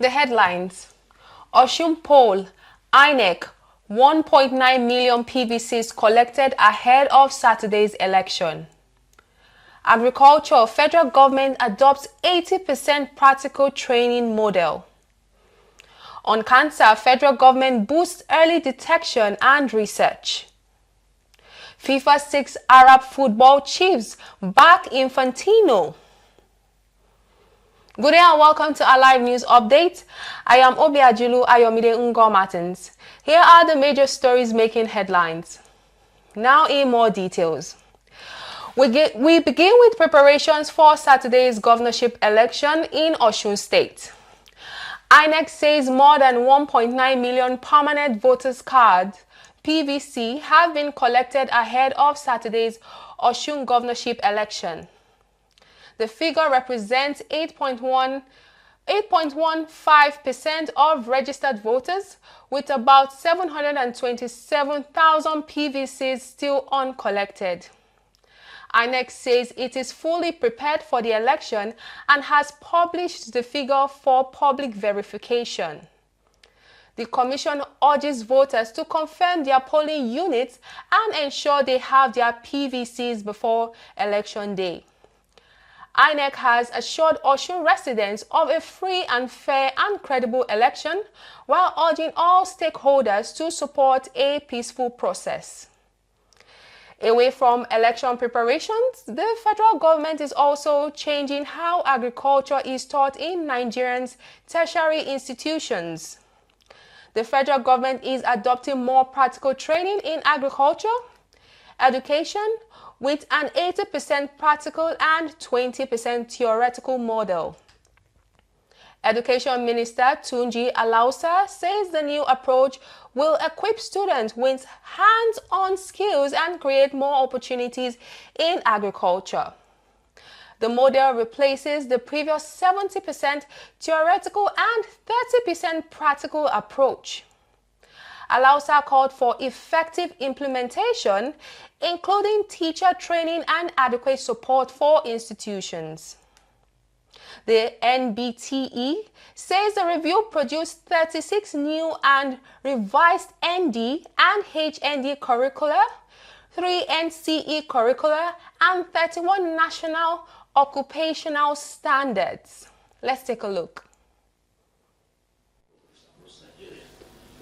The headlines: Osun poll, INEC, 1.9 million PVCs collected ahead of Saturday's election. Agriculture, federal government adopts 80% practical training model. On cancer, federal government boosts early detection and research. FIFA 6 Arab football chiefs back Infantino. Good day and welcome to our live news update. I am Obiajulu Ayomide Ngo Martins. Here are the major stories making headlines. Now in more details. We begin with preparations for Saturday's governorship election in Osun State. INEC says more than 1.9 million permanent voters cards, PVC, have been collected ahead of Saturday's Osun governorship election. The figure represents 8.15% of registered voters, with about 727,000 PVCs still uncollected. INEC says it is fully prepared for the election and has published the figure for public verification. The Commission urges voters to confirm their polling units and ensure they have their PVCs before Election Day. INEC has assured Osun residents of a free and fair and credible election while urging all stakeholders to support a peaceful process. Away from election preparations, the federal government is also changing how agriculture is taught in Nigerians' tertiary institutions. The federal government is adopting more practical training in agriculture, education, with an 80% practical and 20% theoretical model. Education Minister Tunji Alausa says the new approach will equip students with hands-on skills and create more opportunities in agriculture. The model replaces the previous 70% theoretical and 30% practical approach. Alausa called for effective implementation, including teacher training and adequate support for institutions. The NBTE says the review produced 36 new and revised ND and HND curricula, 3 NCE curricula, and 31 national occupational standards. Let's take a look.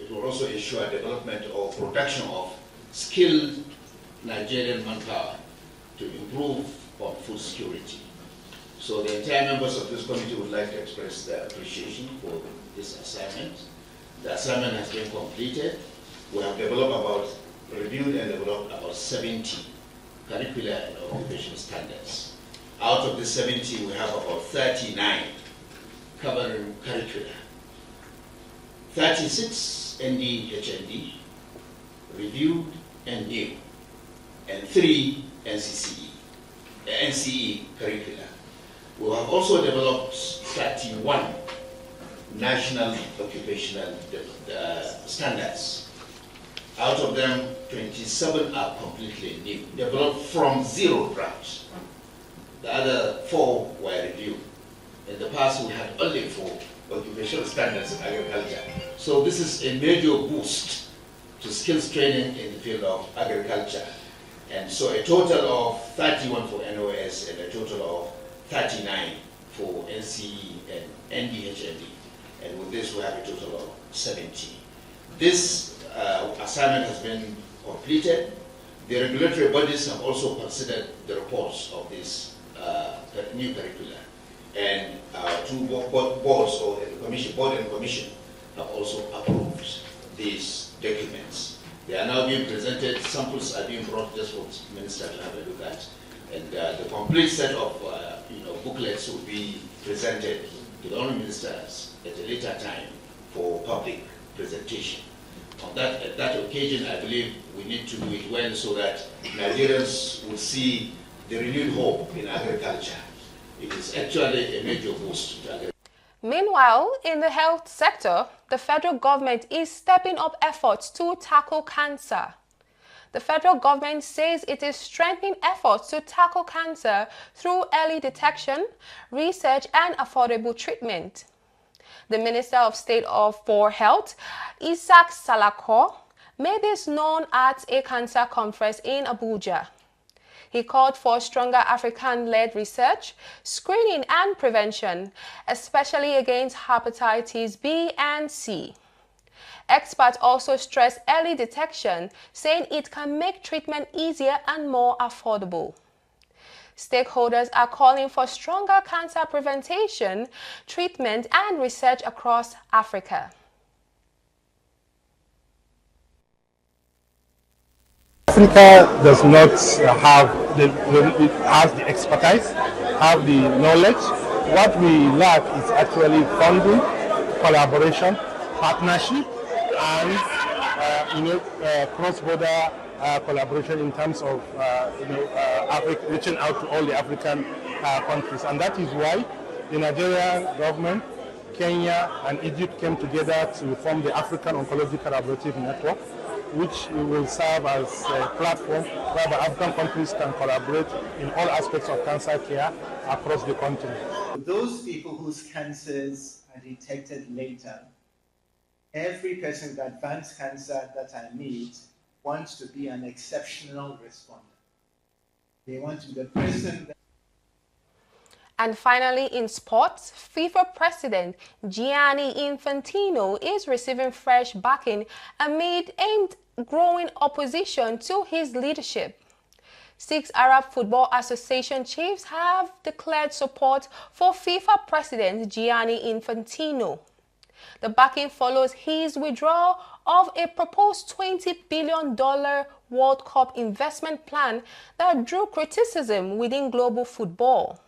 It will also ensure development or production of skilled Nigerian manpower to improve on food security. So the entire members of this committee would like to express their appreciation for this assignment. The assignment has been completed. We have reviewed and developed about 70 curricula and occupational standards. Out of the 70, we have about 39 covering curricula, 36 ND, HND, reviewed and new, and 3 NCE curricula. We have also developed 31 national occupational standards. Out of them, 27 are completely new, developed from zero grounds. The other 4 were reviewed. In the past, we had only 4 occupational standards in agriculture. So this is a major boost to skills training in the field of agriculture. And so a total of 31 for NOS and a total of 39 for NCE and NDHND. And with this, we have a total of 70. This assignment has been completed. The regulatory bodies have also considered the reports of this new curricula. And 2 boards, or the commission, board and commission, have also approved these documents. They are now being presented. Samples are being brought just for the minister to have a look at. And the complete set of booklets will be presented to the honorable ministers at a later time for public presentation. At that occasion, I believe we need to do it well so that Nigerians will see the renewed hope in agriculture. It is actually a major boost to agriculture. Meanwhile, in the health sector, the federal government is stepping up efforts to tackle cancer. The federal government says it is strengthening efforts to tackle cancer through early detection, research, and affordable treatment. The Minister of State for Health, Isaac Salako, made this known at a cancer conference in Abuja. He called for stronger African-led research, screening and prevention, especially against hepatitis B and C. Experts also stressed early detection, saying it can make treatment easier and more affordable. Stakeholders are calling for stronger cancer prevention, treatment, and research across Africa. Africa does not have the expertise, have the knowledge. What we lack is actually funding, collaboration, partnership, and cross-border collaboration in terms of reaching out to all the African countries. And that is why the Nigerian government, Kenya, and Egypt came together to form the African Oncology Collaborative Network, which will serve as a platform where the African countries can collaborate in all aspects of cancer care across the continent. Those people whose cancers are detected later, every person with advanced cancer that I meet wants to be an exceptional responder. They want to be the person that... And finally, in sports, FIFA President Gianni Infantino is receiving fresh backing amid growing opposition to his leadership. 6 Arab Football Association chiefs have declared support for FIFA President Gianni Infantino. The backing follows his withdrawal of a proposed $20 billion World Cup investment plan that drew criticism within global football.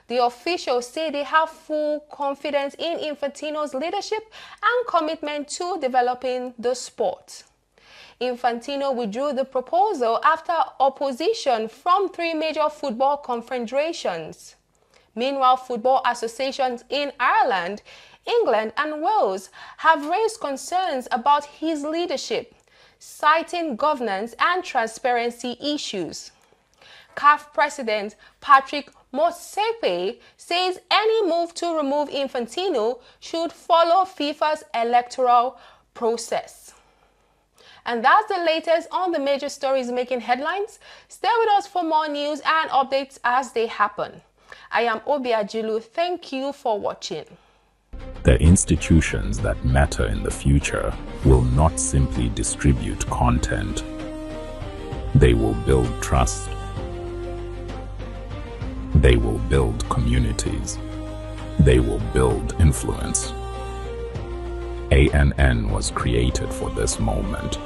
The officials say they have full confidence in Infantino's leadership and commitment to developing the sport. Infantino withdrew the proposal after opposition from 3 major football confederations. Meanwhile, football associations in Ireland, England, and Wales have raised concerns about his leadership, citing governance and transparency issues. CAF President Patrick Motsepe says any move to remove Infantino should follow FIFA's electoral process. And that's the latest on the major stories making headlines. Stay with us for more news and updates as they happen. I am Obi Ajilu. Thank you for watching. The institutions that matter in the future will not simply distribute content. They will build trust. They will build communities. They will build influence. ANN was created for this moment.